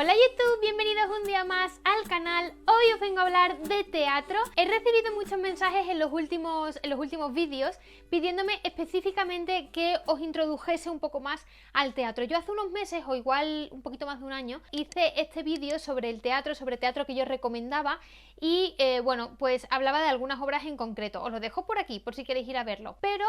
Hola YouTube, bienvenidos un día más al canal. Hoy os vengo a hablar de teatro. He recibido muchos mensajes en los últimos vídeos pidiéndome específicamente que os introdujese un poco más al teatro. Yo hace unos meses, o igual un poquito más de un año, hice este vídeo sobre el teatro, sobre teatro que yo recomendaba y bueno, pues hablaba de algunas obras en concreto. Os lo dejo por aquí por si queréis ir a verlo. Pero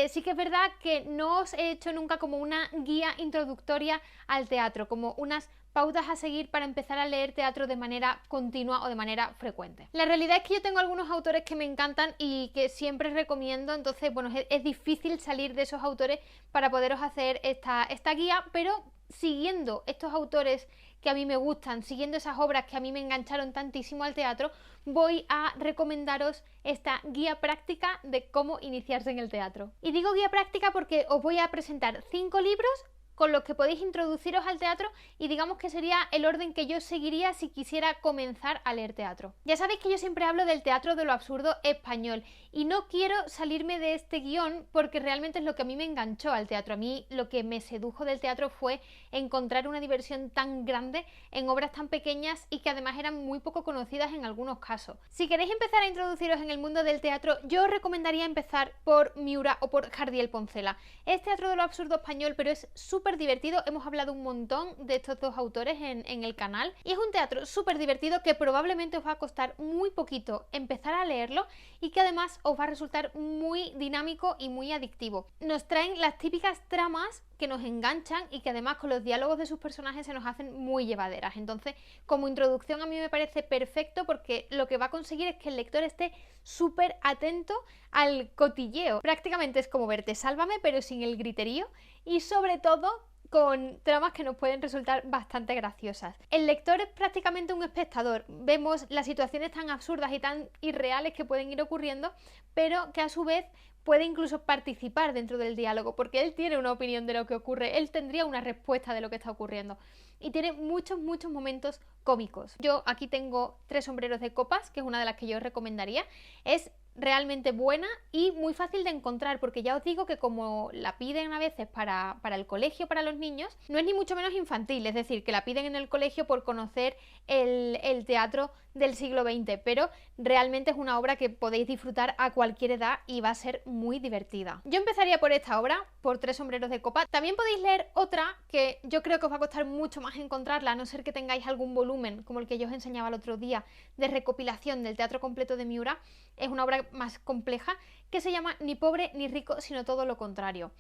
sí que es verdad que no os he hecho nunca como una guía introductoria al teatro, como unas pautas a seguir para empezar a leer teatro de manera continua o de manera frecuente. La realidad es que yo tengo algunos autores que me encantan y que siempre recomiendo, entonces bueno, es difícil salir de esos autores para poderos hacer esta guía, pero siguiendo estos autores que a mí me gustan, siguiendo esas obras que a mí me engancharon tantísimo al teatro, voy a recomendaros esta guía práctica de cómo iniciarse en el teatro. Y digo guía práctica porque os voy a presentar 5 libros con los que podéis introduciros al teatro y digamos que sería el orden que yo seguiría si quisiera comenzar a leer teatro. Ya sabéis que yo siempre hablo del teatro de lo absurdo español y no quiero salirme de este guión porque realmente es lo que a mí me enganchó al teatro. A mí lo que me sedujo del teatro fue encontrar una diversión tan grande en obras tan pequeñas y que además eran muy poco conocidas en algunos casos. Si queréis empezar a introduciros en el mundo del teatro, yo os recomendaría empezar por Miura o por Jardiel Poncela. Es teatro de lo absurdo español, pero es súper divertido. Hemos hablado un montón de estos dos autores en el canal y es un teatro súper divertido que probablemente os va a costar muy poquito empezar a leerlo y que además os va a resultar muy dinámico y muy adictivo. Nos traen las típicas tramas que nos enganchan y que además con los diálogos de sus personajes se nos hacen muy llevaderas. Entonces, como introducción a mí me parece perfecto porque lo que va a conseguir es que el lector esté súper atento al cotilleo. Prácticamente es como verte Sálvame, pero sin el griterío y sobre todo con tramas que nos pueden resultar bastante graciosas. El lector es prácticamente un espectador. Vemos las situaciones tan absurdas y tan irreales que pueden ir ocurriendo, pero que a su vez puede incluso participar dentro del diálogo, porque él tiene una opinión de lo que ocurre, él tendría una respuesta de lo que está ocurriendo. Y tiene muchos momentos cómicos. Yo aquí tengo Tres sombreros de copas, que es una de las que yo os recomendaría. Es realmente buena y muy fácil de encontrar porque ya os digo que como la piden a veces para el colegio, para los niños, no es ni mucho menos infantil, es decir, que la piden en el colegio por conocer el teatro del siglo XX, pero realmente es una obra que podéis disfrutar a cualquier edad y va a ser muy divertida. Yo empezaría por esta obra, por Tres sombreros de copa. También podéis leer otra que yo creo que os va a costar mucho más encontrarla, a no ser que tengáis algún volumen como el que yo os enseñaba el otro día de recopilación del teatro completo de Miura. Es una obra más compleja que se llama Ni pobre ni rico, sino todo lo contrario.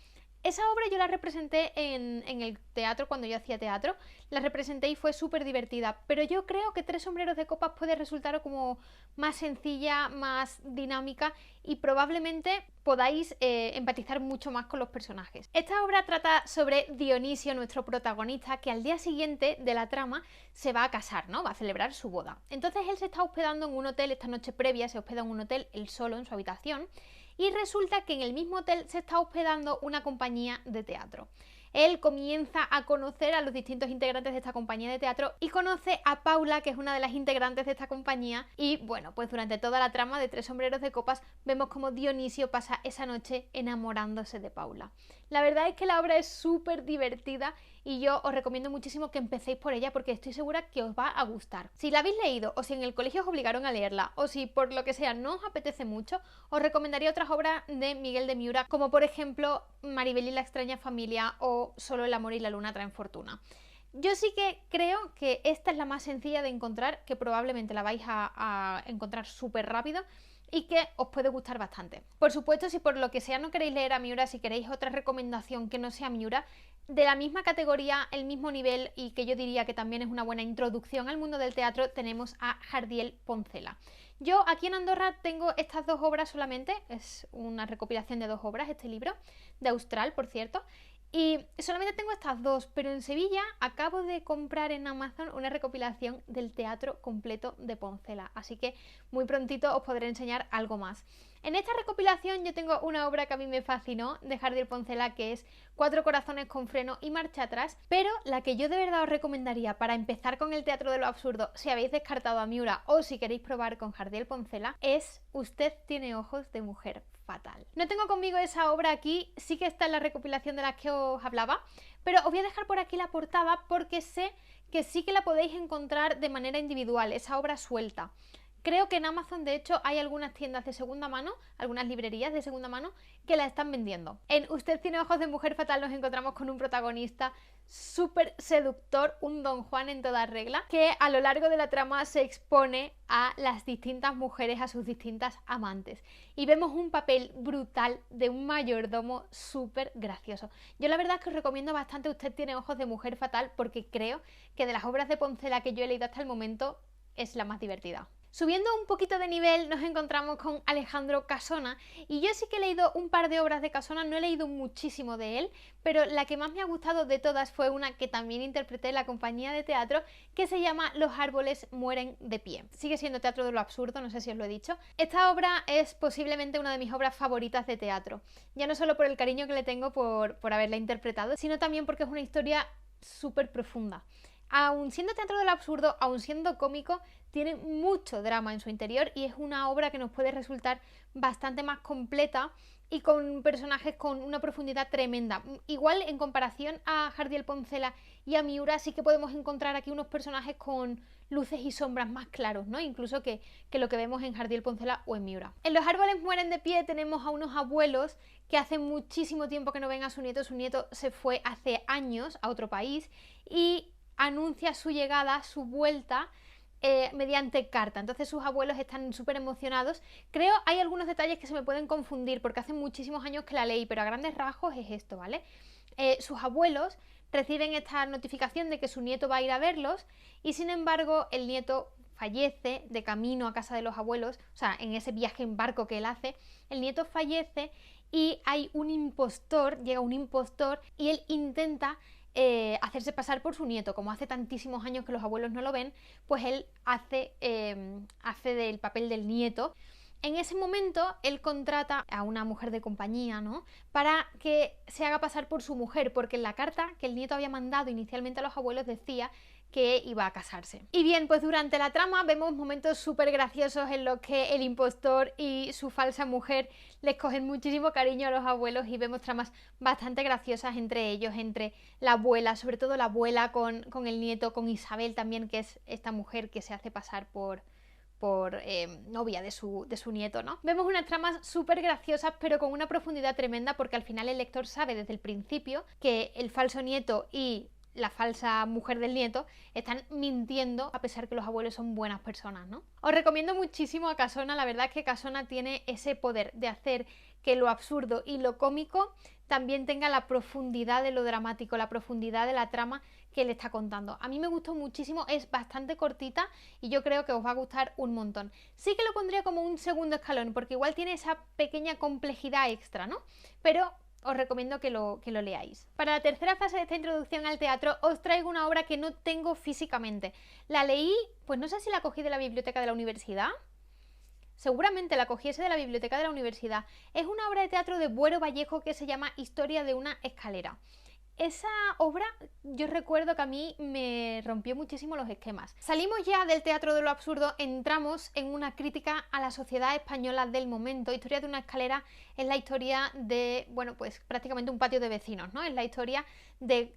Esa obra yo la representé en el teatro cuando yo hacía teatro, la representé y fue súper divertida, pero yo creo que Tres sombreros de copas puede resultar como más sencilla, más dinámica y probablemente podáis empatizar mucho más con los personajes. Esta obra trata sobre Dionisio, nuestro protagonista, que al día siguiente de la trama se va a casar, ¿no? Va a celebrar su boda. Entonces él se está hospedando en un hotel, esta noche previa se hospeda en un hotel, él solo en su habitación, y resulta que en el mismo hotel se está hospedando una compañía de teatro. Él comienza a conocer a los distintos integrantes de esta compañía de teatro y conoce a Paula, que es una de las integrantes de esta compañía, y bueno, pues durante toda la trama de Tres sombreros de copas vemos como Dionisio pasa esa noche enamorándose de Paula. La verdad es que la obra es súper divertida y yo os recomiendo muchísimo que empecéis por ella porque estoy segura que os va a gustar. Si la habéis leído o si en el colegio os obligaron a leerla o si por lo que sea no os apetece mucho, os recomendaría otras obras de Miguel de Miura, como por ejemplo Maribel y la extraña familia o Solo el amor y la luna traen fortuna. Yo sí que creo que esta es la más sencilla de encontrar, que probablemente la vais a encontrar súper rápido y que os puede gustar bastante. Por supuesto, si por lo que sea no queréis leer a Miura, si queréis otra recomendación que no sea Miura, de la misma categoría, el mismo nivel y que yo diría que también es una buena introducción al mundo del teatro, tenemos a Jardiel Poncela. Yo aquí en Andorra tengo estas dos obras solamente, es una recopilación de 2 obras este libro, de Austral por cierto, y solamente tengo estas 2, pero en Sevilla acabo de comprar en Amazon una recopilación del teatro completo de Poncela, así que muy prontito os podré enseñar algo más. En esta recopilación yo tengo una obra que a mí me fascinó de Jardiel Poncela, que es Cuatro corazones con freno y marcha atrás, pero la que yo de verdad os recomendaría para empezar con el teatro de lo absurdo, si habéis descartado a Miura o si queréis probar con Jardiel Poncela, es Usted tiene ojos de mujer fatal. No tengo conmigo esa obra aquí, sí que está en la recopilación de las que os hablaba, pero os voy a dejar por aquí la portada porque sé que sí que la podéis encontrar de manera individual, esa obra suelta. Creo que en Amazon, de hecho, hay algunas tiendas de segunda mano, algunas librerías de segunda mano, que la están vendiendo. En Usted tiene ojos de mujer fatal nos encontramos con un protagonista súper seductor, un Don Juan en toda regla, que a lo largo de la trama se expone a las distintas mujeres, a sus distintas amantes. Y vemos un papel brutal de un mayordomo súper gracioso. Yo la verdad es que os recomiendo bastante Usted tiene ojos de mujer fatal porque creo que de las obras de Poncela que yo he leído hasta el momento es la más divertida. Subiendo un poquito de nivel nos encontramos con Alejandro Casona y yo sí que he leído un par de obras de Casona, no he leído muchísimo de él, pero la que más me ha gustado de todas fue una que también interpreté en la compañía de teatro que se llama Los árboles mueren de pie. Sigue siendo teatro de lo absurdo, no sé si os lo he dicho. Esta obra es posiblemente una de mis obras favoritas de teatro, ya no solo por el cariño que le tengo por haberla interpretado, sino también porque es una historia súper profunda. Aun siendo teatro del absurdo, aun siendo cómico, tiene mucho drama en su interior y es una obra que nos puede resultar bastante más completa y con personajes con una profundidad tremenda. Igual en comparación a Jardiel Poncela y a Miura sí que podemos encontrar aquí unos personajes con luces y sombras más claros, ¿no? Incluso que lo que vemos en Jardiel Poncela o en Miura. En Los árboles mueren de pie tenemos a unos abuelos que hace muchísimo tiempo que no ven a su nieto se fue hace años a otro país y anuncia su llegada, su vuelta mediante carta. Entonces sus abuelos están súper emocionados. Creo hay algunos detalles que se me pueden confundir porque hace muchísimos años que la leí, pero a grandes rasgos es esto, ¿vale? Sus abuelos reciben esta notificación de que su nieto va a ir a verlos y sin embargo el nieto fallece de camino a casa de los abuelos, o sea, en ese viaje en barco que él hace, el nieto fallece y hay un impostor, llega un impostor y él intenta hacerse pasar por su nieto. Como hace tantísimos años que los abuelos no lo ven, pues él hace del papel del nieto. En ese momento él contrata a una mujer de compañía, ¿no? Para que se haga pasar por su mujer, porque en la carta que el nieto había mandado inicialmente a los abuelos decía que iba a casarse. Y bien, pues durante la trama vemos momentos súper graciosos en los que el impostor y su falsa mujer les cogen muchísimo cariño a los abuelos y vemos tramas bastante graciosas entre ellos, entre la abuela, sobre todo la abuela con el nieto, con Isabel también, que es esta mujer que se hace pasar por novia de su nieto, ¿no? Vemos unas tramas súper graciosas pero con una profundidad tremenda porque al final el lector sabe desde el principio que el falso nieto y la falsa mujer del nieto están mintiendo a pesar que los abuelos son buenas personas, ¿no? Os recomiendo muchísimo a Casona, la verdad es que Casona tiene ese poder de hacer que lo absurdo y lo cómico también tenga la profundidad de lo dramático, la profundidad de la trama que le está contando. A mí me gustó muchísimo, es bastante cortita y yo creo que os va a gustar un montón. Sí que lo pondría como un segundo escalón porque igual tiene esa pequeña complejidad extra, ¿no? Pero os recomiendo que lo leáis. Para la tercera fase de esta introducción al teatro os traigo una obra que no tengo físicamente. La leí, pues no sé si la cogí de la biblioteca de la universidad. Seguramente la cogiese de la biblioteca de la universidad. Es una obra de teatro de Buero Vallejo que se llama Historia de una escalera. Esa obra yo recuerdo que a mí me rompió muchísimo los esquemas. Salimos ya del teatro de lo absurdo, entramos en una crítica a la sociedad española del momento. Historia de una escalera es la historia de, bueno, pues prácticamente un patio de vecinos, ¿no? Es la historia de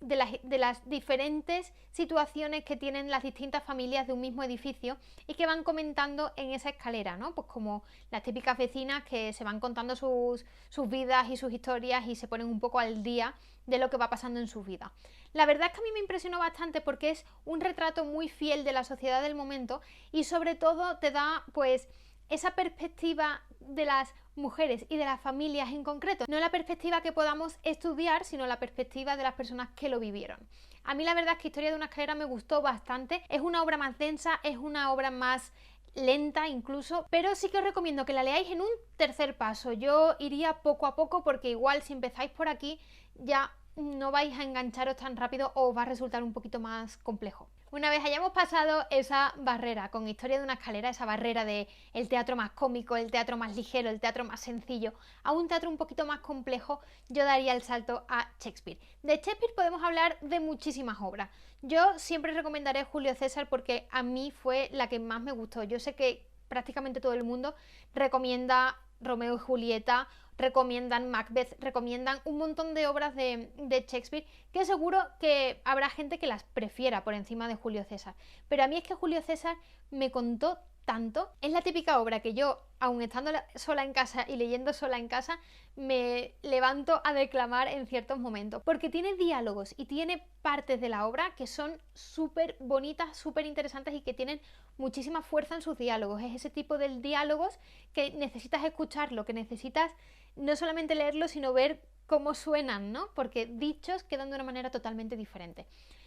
las diferentes situaciones que tienen las distintas familias de un mismo edificio y que van comentando en esa escalera, ¿no? Pues como las típicas vecinas que se van contando sus vidas y sus historias y se ponen un poco al día de lo que va pasando en su vida. La verdad es que a mí me impresionó bastante porque es un retrato muy fiel de la sociedad del momento y sobre todo te da pues esa perspectiva de las mujeres y de las familias en concreto, no la perspectiva que podamos estudiar, sino la perspectiva de las personas que lo vivieron. A mí la verdad es que Historia de una escalera me gustó bastante, es una obra más densa, es una obra más lenta incluso, pero sí que os recomiendo que la leáis en un tercer paso. Yo iría poco a poco porque igual si empezáis por aquí ya no vais a engancharos tan rápido o os va a resultar un poquito más complejo. Una vez hayamos pasado esa barrera con Historia de una escalera, esa barrera de el teatro más cómico, el teatro más ligero, el teatro más sencillo, a un teatro un poquito más complejo, yo daría el salto a Shakespeare. De Shakespeare podemos hablar de muchísimas obras. Yo siempre recomendaré Julio César porque a mí fue la que más me gustó. Yo sé que prácticamente todo el mundo recomienda Romeo y Julieta recomiendan Macbeth, recomiendan un montón de obras de Shakespeare, que seguro que habrá gente que las prefiera por encima de Julio César. Pero a mí es que Julio César me contó tanto. Es la típica obra que yo, aun estando sola en casa y leyendo sola en casa, me levanto a declamar en ciertos momentos, porque tiene diálogos y tiene partes de la obra que son súper bonitas, súper interesantes y que tienen muchísima fuerza en sus diálogos. Es ese tipo de diálogos que necesitas escucharlo, que necesitas no solamente leerlo, sino ver cómo suenan, ¿no? Porque dichos quedan de una manera totalmente diferente.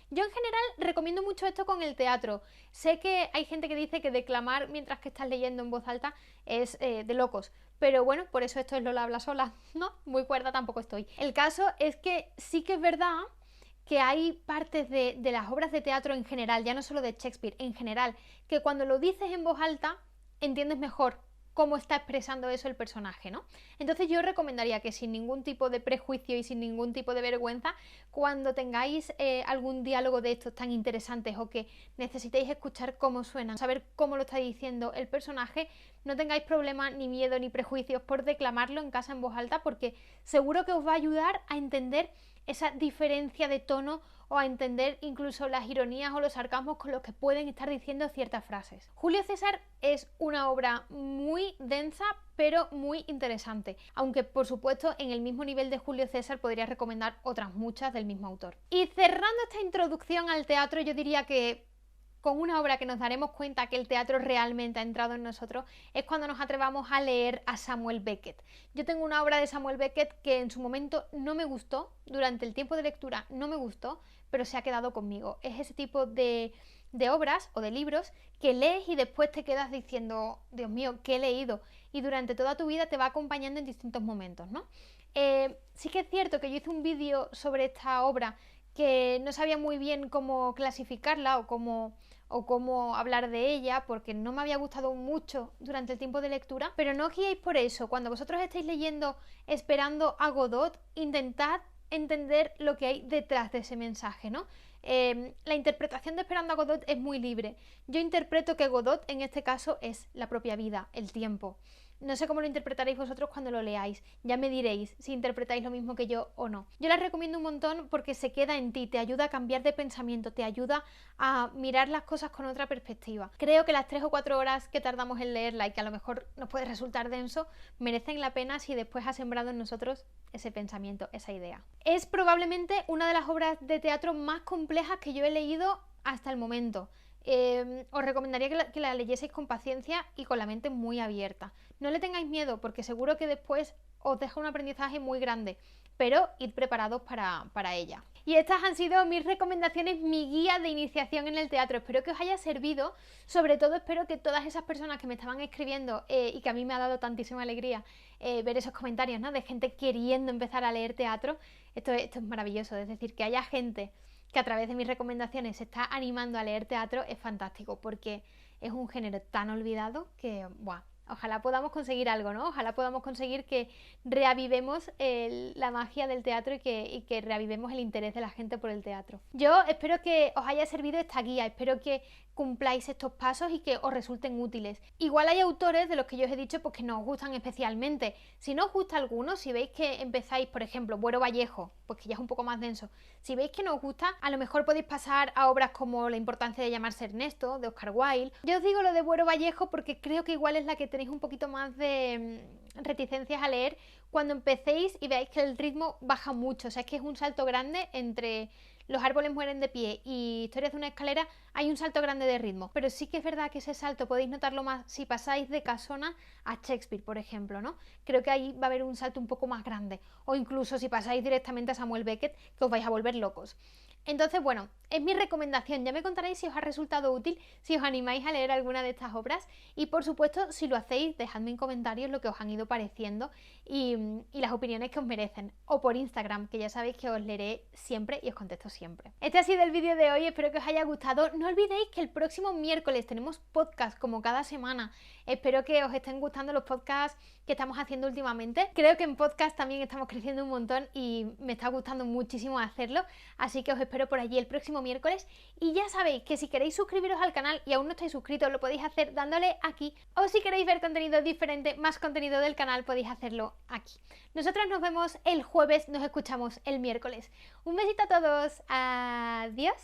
Yo en general recomiendo mucho esto con el teatro. Sé que hay gente que dice que declamar mientras que estás leyendo en voz alta es de locos, pero bueno, por eso esto es Lola habla sola, ¿no? Muy cuerda tampoco estoy. El caso es que sí que es verdad que hay partes de las obras de teatro en general, ya no solo de Shakespeare, en general, que cuando lo dices en voz alta entiendes mejor cómo está expresando eso el personaje, ¿no? Entonces yo recomendaría que sin ningún tipo de prejuicio y sin ningún tipo de vergüenza, cuando tengáis algún diálogo de estos tan interesantes o que necesitéis escuchar cómo suenan, saber cómo lo está diciendo el personaje, no tengáis problema ni miedo ni prejuicios por declamarlo en casa en voz alta, porque seguro que os va a ayudar a entender esa diferencia de tono o a entender incluso las ironías o los sarcasmos con los que pueden estar diciendo ciertas frases. Julio César es una obra muy densa pero muy interesante, aunque por supuesto en el mismo nivel de Julio César podría recomendar otras muchas del mismo autor. Y cerrando esta introducción al teatro, yo diría que con una obra que nos daremos cuenta que el teatro realmente ha entrado en nosotros es cuando nos atrevamos a leer a Samuel Beckett. Yo tengo una obra de Samuel Beckett que en su momento no me gustó, durante el tiempo de lectura no me gustó, pero se ha quedado conmigo. Es ese tipo de obras o de libros que lees y después te quedas diciendo, Dios mío, ¿qué he leído? Y durante toda tu vida te va acompañando en distintos momentos, ¿no? Sí que es cierto que yo hice un vídeo sobre esta obra que no sabía muy bien cómo clasificarla o cómo hablar de ella, porque no me había gustado mucho durante el tiempo de lectura, pero no os guiéis por eso. Cuando vosotros estéis leyendo Esperando a Godot, intentad entender lo que hay detrás de ese mensaje, ¿no? La interpretación de Esperando a Godot es muy libre. Yo interpreto que Godot en este caso es la propia vida, el tiempo. No sé cómo lo interpretaréis vosotros cuando lo leáis, ya me diréis si interpretáis lo mismo que yo o no. Yo la recomiendo un montón porque se queda en ti, te ayuda a cambiar de pensamiento, te ayuda a mirar las cosas con otra perspectiva. Creo que las 3 o 4 horas que tardamos en leerla y que a lo mejor nos puede resultar denso, merecen la pena si después ha sembrado en nosotros ese pensamiento, esa idea. Es probablemente una de las obras de teatro más complejas que yo he leído hasta el momento. Os recomendaría que la leyeseis con paciencia y con la mente muy abierta. No le tengáis miedo porque seguro que después os deja un aprendizaje muy grande, pero id preparados para ella. Y estas han sido mis recomendaciones, mi guía de iniciación en el teatro. Espero que os haya servido, sobre todo espero que todas esas personas que me estaban escribiendo y que a mí me ha dado tantísima alegría ver esos comentarios, ¿no? De gente queriendo empezar a leer teatro. Esto es maravilloso, es decir, que haya gente que a través de mis recomendaciones se está animando a leer teatro es fantástico, porque es un género tan olvidado que, ¡buah! Ojalá podamos conseguir algo, ¿no? Ojalá podamos conseguir que reavivemos la magia del teatro y que reavivemos el interés de la gente por el teatro. Yo espero que os haya servido esta guía, espero que cumpláis estos pasos y que os resulten útiles. Igual hay autores de los que yo os he dicho pues que no os gustan especialmente. Si no os gusta alguno, si veis que empezáis, por ejemplo, Buero Vallejo, pues que ya es un poco más denso, si veis que no os gusta, a lo mejor podéis pasar a obras como La importancia de llamarse Ernesto, de Oscar Wilde. Yo os digo lo de Buero Vallejo porque creo que igual es la que tenéis un poquito más de reticencias a leer cuando empecéis y veáis que el ritmo baja mucho, o sea, es que es un salto grande entre Los árboles mueren de pie y Historias de una escalera, hay un salto grande de ritmo, pero sí que es verdad que ese salto podéis notarlo más si pasáis de Casona a Shakespeare, por ejemplo, ¿no? Creo que ahí va a haber un salto un poco más grande, o incluso si pasáis directamente a Samuel Beckett, que os vais a volver locos. Entonces, bueno, es mi recomendación, ya me contaréis si os ha resultado útil, si os animáis a leer alguna de estas obras y por supuesto, si lo hacéis, dejadme en comentarios lo que os han ido pareciendo y las opiniones que os merecen, o por Instagram, que ya sabéis que os leeré siempre y os contesto siempre. Este ha sido el vídeo de hoy, espero que os haya gustado. No olvidéis que el próximo miércoles tenemos podcast como cada semana. Espero que os estén gustando los podcasts que estamos haciendo últimamente. Creo que en podcast también estamos creciendo un montón y me está gustando muchísimo hacerlo, así que os espero espero por allí el próximo miércoles. Y ya sabéis que si queréis suscribiros al canal y aún no estáis suscritos, lo podéis hacer dándole aquí. O si queréis ver contenido diferente, más contenido del canal, podéis hacerlo aquí. Nosotros nos vemos el jueves, nos escuchamos el miércoles. Un besito a todos, adiós.